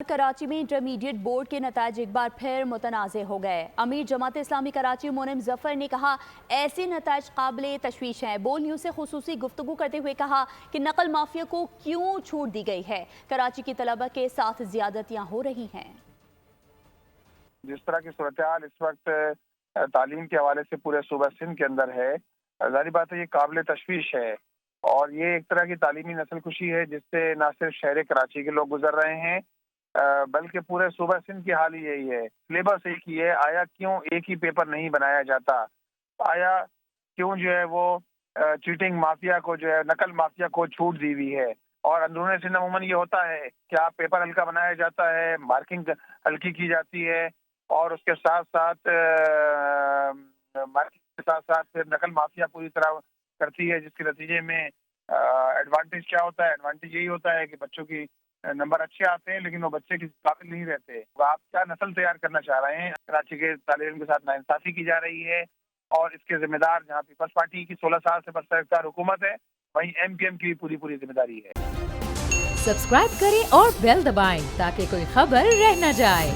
कराची में intermediate board के नताइज एक बार फिर मुतनाज़े हो गए। अमीर जमात इस्लामी कराची मोनिम जफर ने कहा ऐसे नताइज काबिल तशवीश हैं। बोल न्यूज़ से खुसूसी गुफ्तगू करते हुए कहा कि नकल माफिया को क्यों छूट दी गई है। कराची की तलबा के साथ ज्यादतियाँ हो रही हैं। जिस तरह की सूरत इस वक्त तालीम के हवाले से पूरे सूबा सिंध के अंदर है, जाहिर बात है ये काबिल तशवीश है और ये एक तरह की तालीमी नस्ल कुशी है जिससे न सिर्फ शहर कराची के लोग गुजर रहे हैं बल्कि पूरे सूबा सिंध की हाल ही यही है। सिलेबस एक ही है, आया क्यों एक ही पेपर नहीं बनाया जाता, आया क्यों जो है वो चीटिंग माफिया को जो है नकल माफिया को छूट दी हुई है। और अंदरूनी सिंध अमूमन ये होता है कि आप पेपर हल्का बनाया जाता है, मार्किंग हल्की की जाती है और उसके साथ साथ मार्किंग के साथ साथ फिर नकल माफिया पूरी तरह करती है, जिसके नतीजे में एडवांटेज क्या होता है। एडवांटेज यही होता है कि बच्चों की नंबर अच्छे आते हैं लेकिन वो बच्चे किसी काबिल नहीं रहते। तो आप क्या नस्ल तैयार करना चाह रहे हैं। कराची के तालिब इल्म के साथ नाइंसाफी की जा रही है और इसके जिम्मेदार जहाँ पीपल्स पार्टी की 16 साल से बरसर हुकूमत है, वहीं MPM की भी पूरी जिम्मेदारी है। सब्सक्राइब करें और बेल दबाएं ताकि कोई खबर रह न जाए।